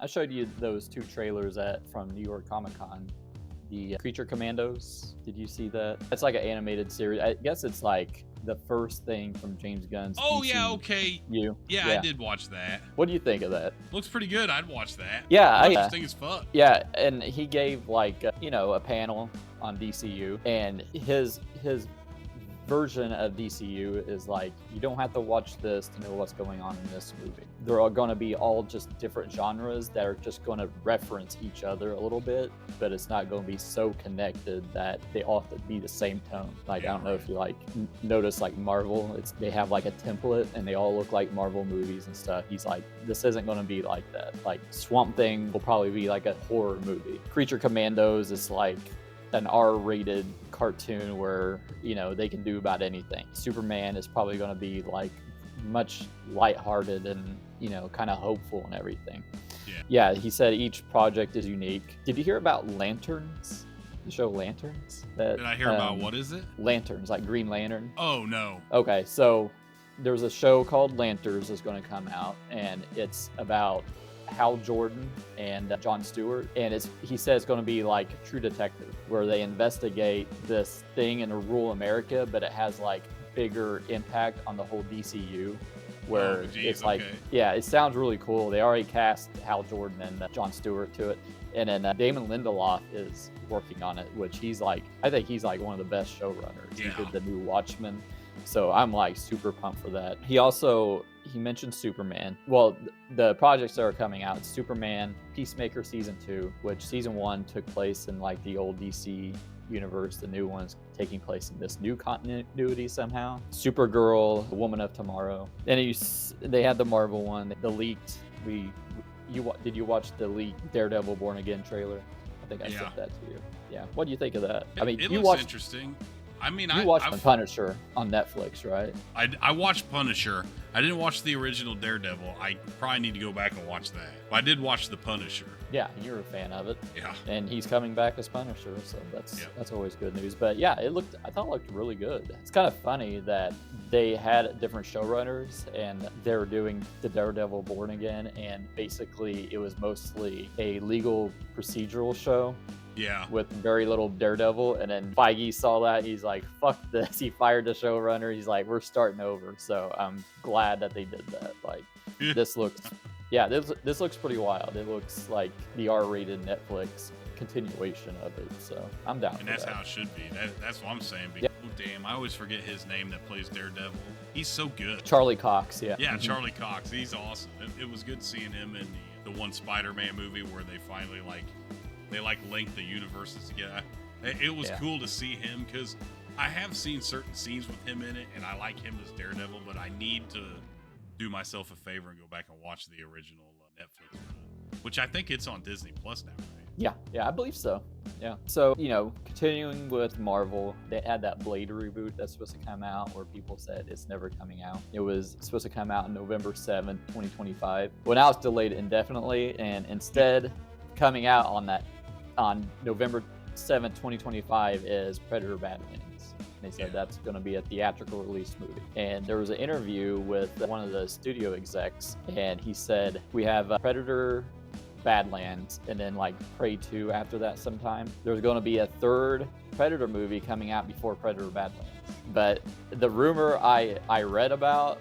I showed you those two trailers from New York Comic Con. The Creature Commandos. Did you see that? It's like an animated series. I guess it's like the first thing from James Gunn's Oh, DCU. yeah, okay. Yeah, I did watch that. What do you think of that? Looks pretty good. I'd watch that. Yeah, Interesting as fuck. Yeah, and he gave like a panel on DCU, and his version of DCU is like, you don't have to watch this to know what's going on in this movie. They're all going to be all just different genres that are just going to reference each other a little bit, but it's not going to be so connected that they all have to be the same tone. Like, I don't know if you like notice like Marvel, they have like a template and they all look like Marvel movies and stuff. He's like, this isn't going to be like that. Like Swamp Thing will probably be like a horror movie. Creature Commandos is like an R-rated cartoon where they can do about anything. Superman is probably going to be like much lighthearted and kind of hopeful and everything. Yeah, he said each project is unique. Did you hear about Lanterns? The show Lanterns? Did I hear about what is it? Lanterns, like Green Lantern. Oh no. Okay, so there's a show called Lanterns that's going to come out, and it's about Hal Jordan and Jon Stewart, and he says it's going to be like True Detective, where they investigate this thing in rural America, but it has like bigger impact on the whole DCU, where it's like, yeah, it sounds really cool. They already cast Hal Jordan and Jon Stewart to it, and then Damon Lindelof is working on it, which I think he's like one of the best showrunners. He did the new Watchmen, so I'm like super pumped for that. He mentioned Superman. Well, the projects that are coming out, Superman, Peacemaker Season 2, which Season 1 took place in like the old DC universe. The new one's taking place in this new continuity somehow. Supergirl, Woman of Tomorrow. Then they had the Marvel one, the leaked. Did you watch the leaked Daredevil Born Again trailer? I think I sent that to you. Yeah. What do you think of that? It looks interesting. I mean, you watched The Punisher on Netflix, right? I watched Punisher. I didn't watch the original Daredevil. I probably need to go back and watch that. But I did watch The Punisher. Yeah, you're a fan of it. Yeah. And he's coming back as Punisher, so that's always good news. But yeah, I thought it looked really good. It's kind of funny that they had different showrunners and they were doing the Daredevil Born Again, and basically it was mostly a legal procedural show. Yeah. With very little Daredevil, and then Feige saw that, he's like, fuck this. He fired the showrunner. He's like, we're starting over. So I'm glad that they did that. Like, this looks pretty wild. It looks like the R-rated Netflix continuation of it. So I'm down. And that's how it should be. That's what I'm saying. Oh, damn, I always forget his name that plays Daredevil. He's so good. Charlie Cox, yeah. Yeah, Charlie Cox. He's awesome. It was good seeing him in the one Spider-Man movie where they finally link the universes together. It was cool to see him, because I have seen certain scenes with him in it, and I like him as Daredevil, but I need to do myself a favor and go back and watch the original Netflix one, which I think it's on Disney Plus now, right? Yeah, I believe so. Yeah. So, continuing with Marvel, they had that Blade reboot that's supposed to come out where people said it's never coming out. It was supposed to come out on November 7th, 2025. Well, now it's delayed indefinitely, and instead coming out on November 7th, 2025 is Predator Badlands. They said that's going to be a theatrical release movie. And there was an interview with one of the studio execs, and he said, we have Predator Badlands and then like Prey 2 after that sometime. There's going to be a third Predator movie coming out before Predator Badlands. But the rumor I read about,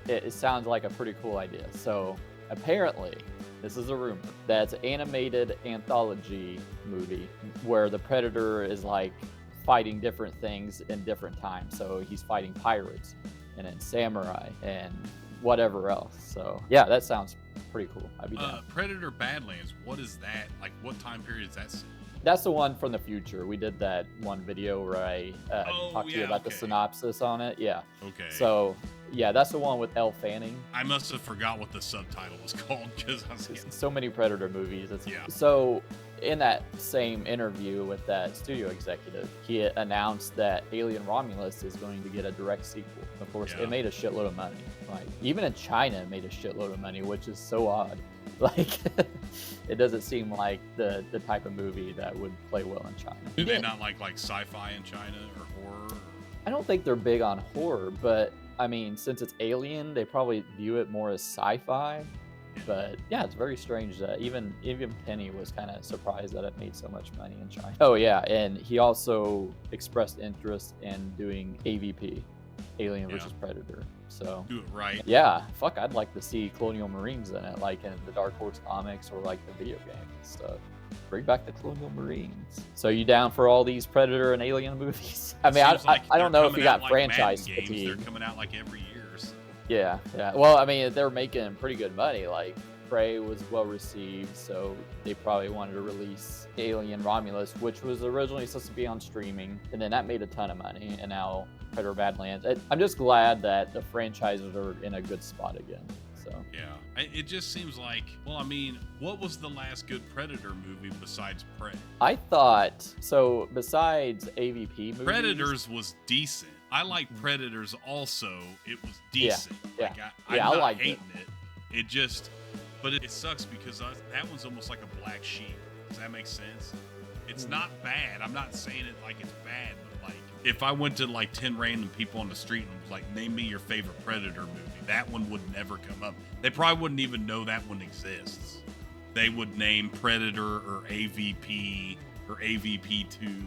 it sounds like a pretty cool idea. So apparently, this is a rumor, that's an animated anthology movie where the Predator is like fighting different things in different times. So he's fighting pirates and then samurai and whatever else. So yeah, that sounds pretty cool. I'd be down. Predator Badlands, what is that? Like, what time period is that set? That's the one from the future. We did that one video where I talked to you about the synopsis on it. Yeah. Okay. So yeah, that's the one with Elle Fanning. I must have forgot what the subtitle was called, because I was getting so many Predator movies. Yeah. So in that same interview with that studio executive, he announced that Alien Romulus is going to get a direct sequel. Of course, it made a shitload of money. Like, even in China, it made a shitload of money, which is so odd. Like, it doesn't seem like the type of movie that would play well in China. Do they not like sci-fi in China or horror? I don't think they're big on horror, but I mean, since it's Alien, they probably view it more as sci-fi. But yeah, it's very strange that even Penny was kind of surprised that it made so much money in China. Oh yeah, and he also expressed interest in doing AVP, Alien versus Predator. So do it right. Yeah, fuck, I'd like to see Colonial Marines in it, like in the Dark Horse comics or like the video game and stuff. Bring back the Colonial Marines. So you down for all these Predator and Alien movies? I mean, I don't know if you got franchise fatigue. They're coming out like every year. So. Yeah. Well, I mean, they're making pretty good money. Like, Prey was well received, so they probably wanted to release Alien Romulus, which was originally supposed to be on streaming, and then that made a ton of money, and now Predator Badlands. I'm just glad that the franchises are in a good spot again. So yeah, it just seems like, well, I mean, what was the last good Predator movie besides Prey? I thought so. Besides AVP movies, Predators was decent. I like Predators also. It was decent. Yeah. Like, I'm not liked hating it. It just, but it sucks because that one's almost like a black sheep. Does that make sense? It's not bad. I'm not saying it like it's bad, but like if I went to like 10 random people on the street and was like, name me your favorite Predator movie, that one would never come up. They probably wouldn't even know that one exists. They would name Predator or AVP or AVP2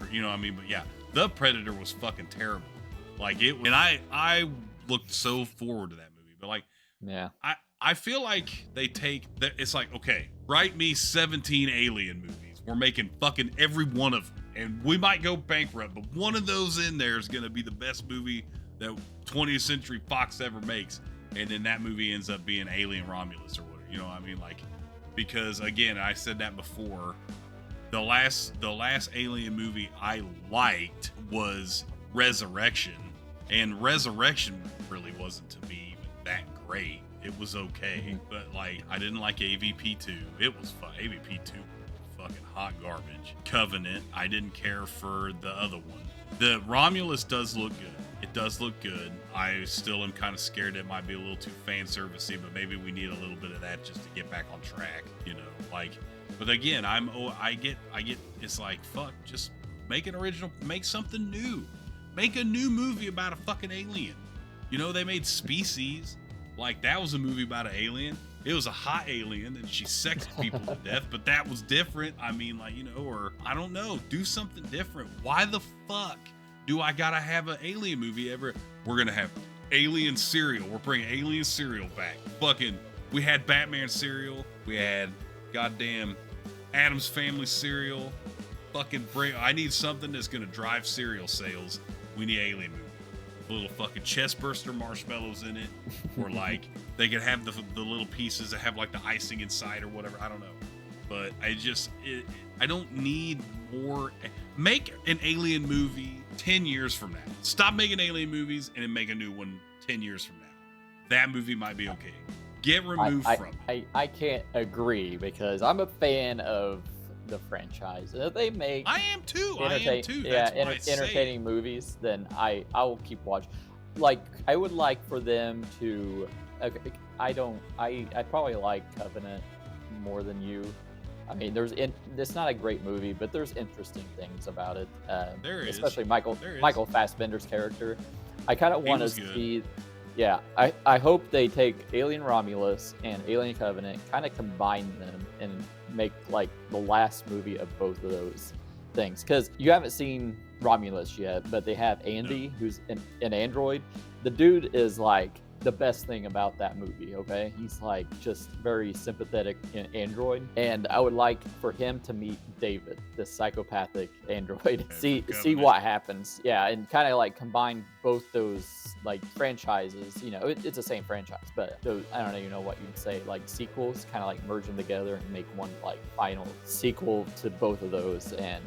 or, you know what I mean? But yeah, The Predator was fucking terrible. Like it, and I looked so forward to that movie, but like, yeah, I feel like they take that. It's like, okay, write me 17 Alien movies. We're making fucking every one of them, and we might go bankrupt, but one of those in there is gonna be the best movie that 20th Century Fox ever makes, and then that movie ends up being Alien Romulus or whatever. You know what I mean? Like, because again, I said that before. The last Alien movie I liked was Resurrection, and Resurrection really wasn't to me even that great. It was okay, but like I didn't like AVP2. It was fun. AVP2 was fucking hot garbage. Covenant, I didn't care for the other one. The Romulus does look good. It does look good. I still am kind of scared it might be a little too fan servicey, but maybe we need a little bit of that just to get back on track, you know, like. But again, I get it's like, fuck, just make an original, make something new. Make a new movie about a fucking alien. You know, they made Species. Like, that was a movie about an alien. It was a hot alien and she sexed people to death, but that was different. I mean, like, you know, or I don't know, do something different. Why the fuck do I gotta have an alien movie ever? We're gonna have Alien cereal. We're bringing Alien cereal back. Fucking, we had Batman cereal. We had goddamn Addams Family cereal. Fucking I need something that's gonna drive cereal sales. We need Alien movie. Little fucking chest burster marshmallows in it, or like they could have the little pieces that have like the icing inside or whatever. I don't know, but I don't need more. Make an alien movie 10 years from now. Stop making alien movies and then make a new one 10 years from now. That movie might be okay. Get removed from it. I can't agree because I'm a fan of the franchise. If they make I am too. Yeah, entertaining movies, then I will keep watching. Like, I would like for them to. Okay, I probably like Covenant more than you. I mean, it's not a great movie, but there's interesting things about it. There is, especially Michael Fassbender's character. I kind of want to see. Yeah, I hope they take Alien Romulus and Alien Covenant, kind of combine them and make like the last movie of both of those things. Because you haven't seen Romulus yet, but they have Andy, who's an android. The dude is like the best thing about that movie, okay? He's like just very sympathetic android. And I would like for him to meet David, this psychopathic android. See what happens. Yeah, and kind of like combine both those like franchises. You know, it's the same franchise, but those, I don't even know what you'd say, like sequels, kind of like merge them together and make one like final sequel to both of those and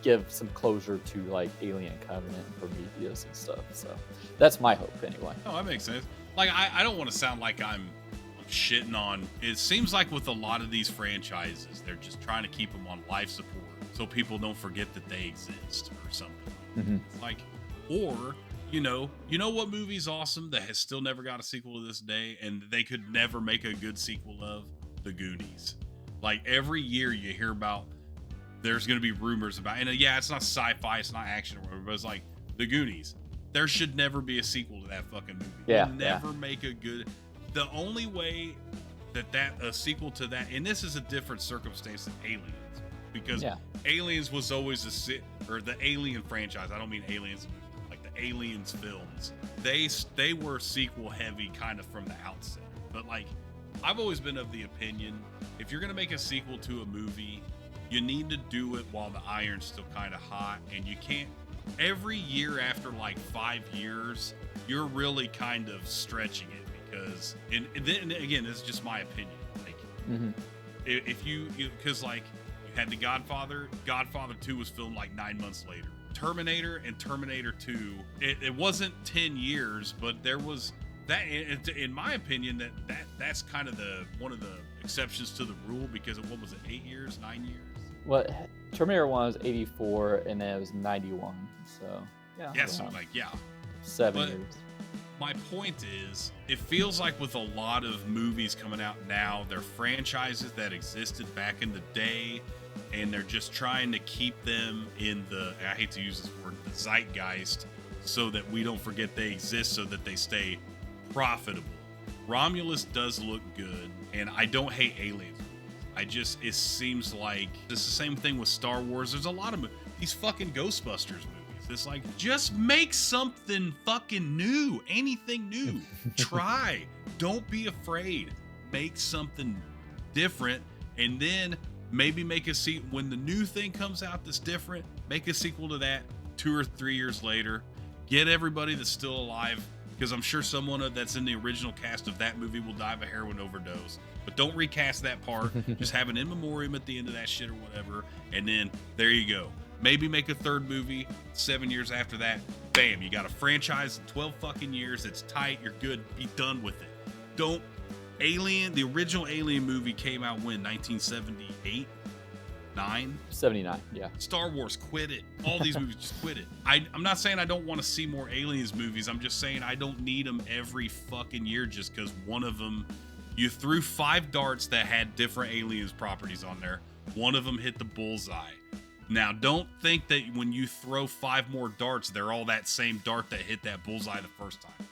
give some closure to like Alien Covenant and Prometheus and stuff. So that's my hope anyway. Oh, that makes sense. Like, I don't want to sound like I'm shitting on. It seems like with a lot of these franchises, they're just trying to keep them on life support so people don't forget that they exist or something. Mm-hmm. Like, or you know what movie's awesome that has still never got a sequel to this day, and they could never make a good sequel of? The Goonies. Like, every year you hear about there's going to be rumors about, and yeah, it's not sci-fi, it's not action or whatever, but it's like The Goonies. There should never be a sequel to that fucking movie. Yeah, Never make a good. The only way that a sequel to that, and this is a different circumstance than Aliens, because Aliens was always or the Alien franchise. I don't mean Aliens, like the Aliens films. They were sequel heavy kind of from the outset. But like, I've always been of the opinion, if you're gonna make a sequel to a movie, you need to do it while the iron's still kind of hot, and you can't. Every year after like 5 years, you're really kind of stretching it, because, and then again, this is just my opinion. Like, if because like you had the Godfather 2 was filmed like 9 months later. Terminator and Terminator 2, it wasn't 10 years, but there was that, in my opinion, that's kind of one of the exceptions to the rule, because what was it, 8 years, 9 years? Well, Terminator 1 was 84, and then it was 91. So yeah, so like 7 years. My point is, it feels like with a lot of movies coming out now, they're franchises that existed back in the day, and they're just trying to keep them in the, I hate to use this word, the zeitgeist, so that we don't forget they exist, so that they stay profitable. Romulus does look good, and I don't hate Aliens. It seems like it's the same thing with Star Wars. There's a lot of these fucking Ghostbusters movies. It's like, just make something fucking new, anything new. Try. Don't be afraid. Make something different, and then maybe make a sequel. When the new thing comes out that's different, make a sequel to that 2 or 3 years later. Get everybody that's still alive, because I'm sure someone that's in the original cast of that movie will die of a heroin overdose. But don't recast that part. Just have an in memoriam at the end of that shit or whatever, and then there you go. Maybe make a third movie 7 years after that. Bam, you got a franchise in 12 fucking years. It's tight. You're good. Be done with it. The original Alien movie came out when? 1978? 79, yeah. Star Wars, quit it. All these movies, just quit it. I'm not saying I don't want to see more Aliens movies. I'm just saying I don't need them every fucking year, just because one of them, you threw 5 darts that had different Aliens properties on there. One of them hit the bullseye. Now, don't think that when you throw 5 more darts, they're all that same dart that hit that bullseye the first time.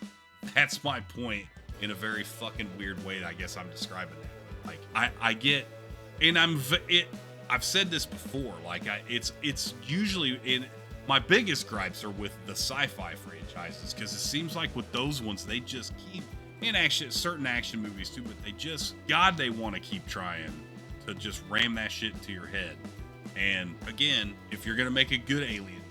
That's my point, in a very fucking weird way. I guess I'm describing it. Like, I get, and I've said this before. Like, it's usually in my biggest gripes are with the sci-fi franchises, because it seems like with those ones they just keep, in certain action movies too, but they want to keep trying to just ram that shit into your head. And again, if you're gonna make a good Alien movie,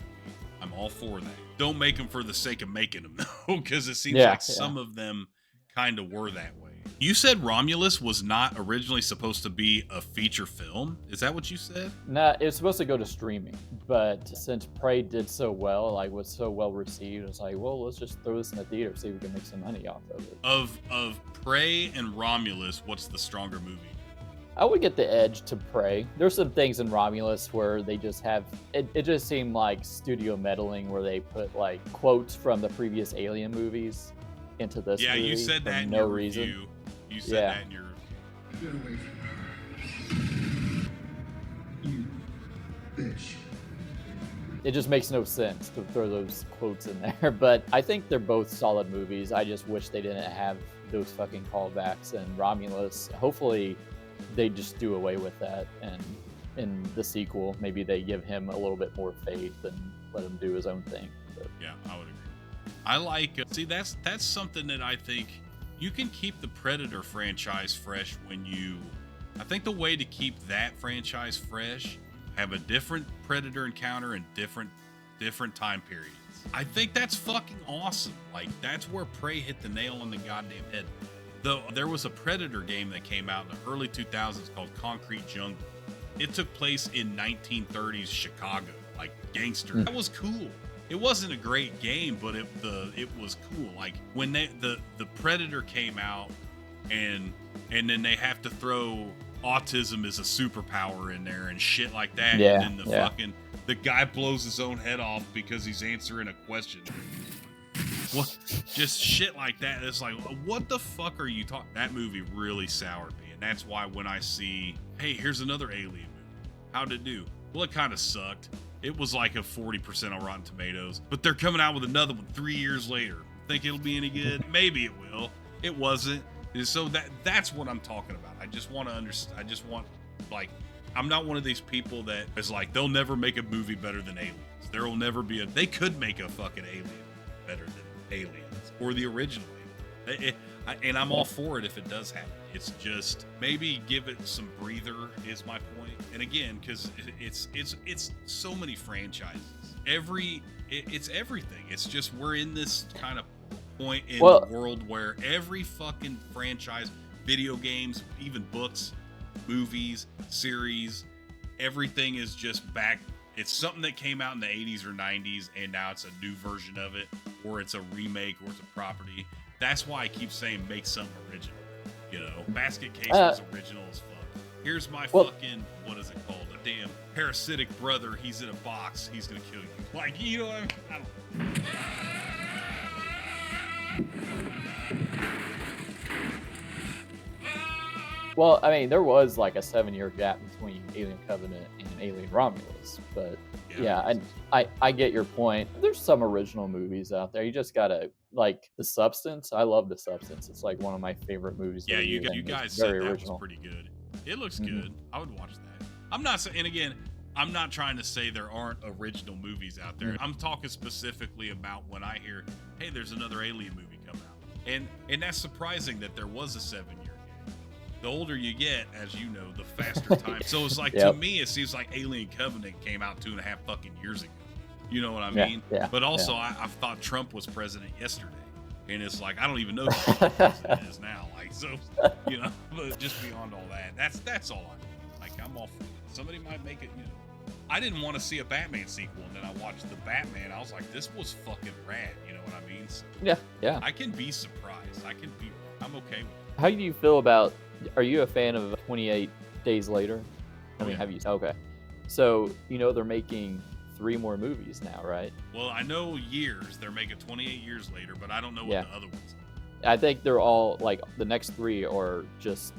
I'm all for that. Don't make them for the sake of making them, though, because it seems like some of them kind of were that way. You said Romulus was not originally supposed to be a feature film. Is that what you said? No, it was supposed to go to streaming, but since Prey did so well, like was so well received, it's like, well, let's just throw this in the theater, see if we can make some money off of it. Of Prey and Romulus, what's the stronger movie? I would get the edge to Prey. There's some things in Romulus where they just have, it just seemed like studio meddling, where they put like quotes from the previous Alien movies into this movie. Yeah, you said that in your review. You said that in your Get away from her. You bitch. It just makes no sense to throw those quotes in there, but I think they're both solid movies. I just wish they didn't have those fucking callbacks. And Romulus, hopefully they just do away with that, and in the sequel maybe they give him a little bit more faith and let him do his own thing. But yeah, I would agree. I like see that's something that I think you can keep the Predator franchise fresh I think the way to keep that franchise fresh, have a different Predator encounter in different time periods. I think that's fucking awesome. Like, that's where Prey hit the nail on the goddamn head. Though there was a Predator game that came out in the early 2000s called Concrete Jungle. It took place in 1930s Chicago, like gangster. That was cool. It wasn't a great game, but it was cool. Like when the Predator came out, and then they have to throw autism as a superpower in there and shit like that. Yeah, and then the guy blows his own head off because he's answering a question. What? Just shit like that. It's like, what the fuck are you talking? That movie really soured me, and that's why when I see, hey, here's another Alien movie. How'd it do? Well, it kind of sucked. It was like a 40% on Rotten Tomatoes, but they're coming out with another one 3 years later. Think it'll be any good? Maybe it will. It wasn't. So that's what I'm talking about. I just want to understand. I just want, like, I'm not one of these people that is like, they'll never make a movie better than Aliens. There will never be they could make a fucking Alien better than Aliens or the original Alien. And I'm all for it if it does happen. It's just, maybe give it some breather is my point. And again, because it's so many franchises. It's everything. It's just, we're in this kind of point in the world where every fucking franchise, video games, even books, movies, series, everything is just back. It's something that came out in the 80s or 90s, and now it's a new version of it, or it's a remake, or it's a property. That's why I keep saying make something original. You know, Basket Case was original as fuck. Here's my fucking, what is it called? A damn parasitic brother. He's in a box. He's gonna kill you. Like, you know what I don't. Well, I mean, there was like a 7-year gap between Alien Covenant and Alien Romulus, but yeah, I get your point. There's some original movies out there. You just gotta, like, The Substance. I love The Substance. It's like one of my favorite movies. Yeah, you guys said that original. Was pretty good. It looks good. I would watch that. I'm not saying, and again, I'm not trying to say there aren't original movies out there. I'm talking specifically about when I hear, hey, there's another Alien movie coming out, and that's surprising that there was a 7-year. The older you get, as you know, the faster time. So it's like, to me, it seems like Alien Covenant came out 2.5 fucking years ago. You know what I mean? Yeah, but also, I thought Trump was president yesterday. And it's like, I don't even know who the president is now. Like, so, you know, but just beyond all that, that's all I know. Like, I'm all for it. Somebody might make it, you know. I didn't want to see a Batman sequel, and then I watched the Batman. I was like, this was fucking rad. You know what I mean? So, yeah. I can be surprised. I'm okay with it. How do you feel about, are you a fan of 28 Days Later? I mean, have you? Okay. So, you know, they're making 3 more movies now, right? Well, I know years. They're making 28 years later, but I don't know what the other ones are. I think they're all, like, the next 3 are just,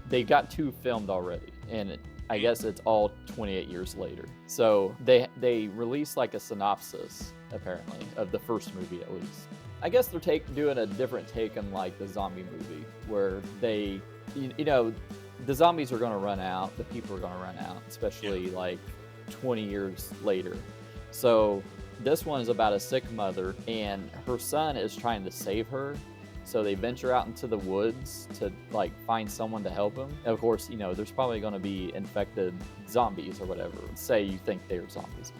they got 2 filmed already. And I guess it's all 28 years later. So they released, like, a synopsis, apparently, of the first movie at least. I guess they're doing a different take on, like, the zombie movie, where they, you know, the zombies are going to run out, the people are going to run out, especially like 20 years later. So this one is about a sick mother, and her son is trying to save her. So they venture out into the woods to, like, find someone to help him. And of course, you know, there's probably going to be infected zombies or whatever. Say you think they're zombies.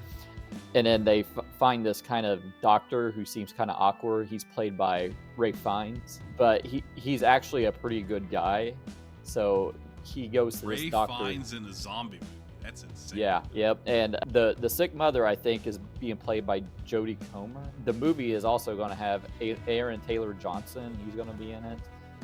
And then they find this kind of doctor who seems kind of awkward. He's played by Ralph Fiennes, but he's actually a pretty good guy. So he goes to this doctor. Ralph Fiennes in a zombie movie. That's insane. Yeah, yep. And the sick mother, I think, is being played by Jodie Comer. The movie is also going to have Aaron Taylor Johnson. He's going to be in it,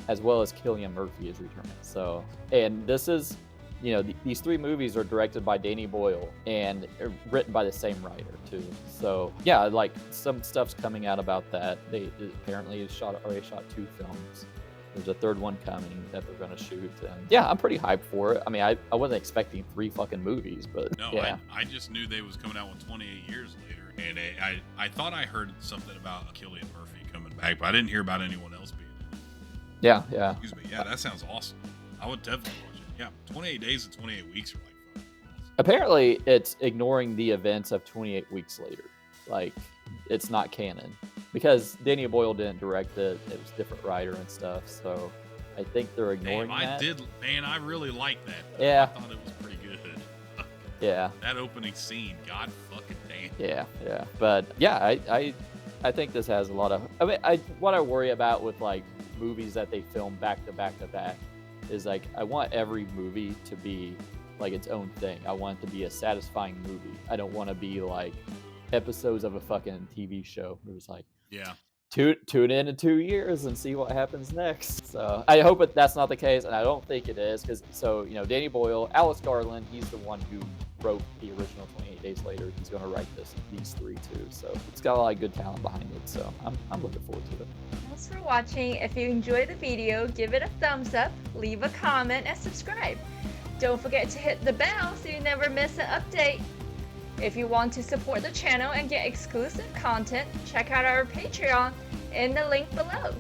as well as Cillian Murphy is returning. So, and this is, you know, these 3 movies are directed by Danny Boyle and written by the same writer too. So yeah, like, some stuff's coming out about that. They apparently already shot 2 films. There's a 3rd one coming that they're going to shoot. And yeah, I'm pretty hyped for it. I mean, I wasn't expecting 3 fucking movies, but no, yeah. I just knew they was coming out with 28 years later. And I thought I heard something about Cillian Murphy coming back, but I didn't hear about anyone else being in it. Yeah. Excuse me. Yeah, that sounds awesome. I would definitely watch it. Yeah, 28 days and 28 weeks are like fun. Apparently, it's ignoring the events of 28 weeks later. Like, it's not canon. Because Danny Boyle didn't direct it. It was a different writer and stuff. So I think they're ignoring that. I really liked that. Yeah. I thought it was pretty good. Yeah. That opening scene, god fucking damn. Yeah. But yeah, I think this has a lot of, I mean, what I worry about with, like, movies that they film back to back to back is, like, I want every movie to be like its own thing. I want it to be a satisfying movie. I don't want to be like episodes of a fucking TV show. It was like, yeah, tune in 2 years and see what happens next. So I hope that's not the case, and I don't think it is, because, so, you know, Danny Boyle, Alice Garland, he's the one who wrote the original 28 Days Later. He's going to write these 3 too. So it's got a lot of good talent behind it. So I'm looking forward to it. Thanks for watching. If you enjoyed the video, give it a thumbs up, leave a comment, and subscribe. Don't forget to hit the bell so you never miss an update. If you want to support the channel and get exclusive content, check out our Patreon in the link below.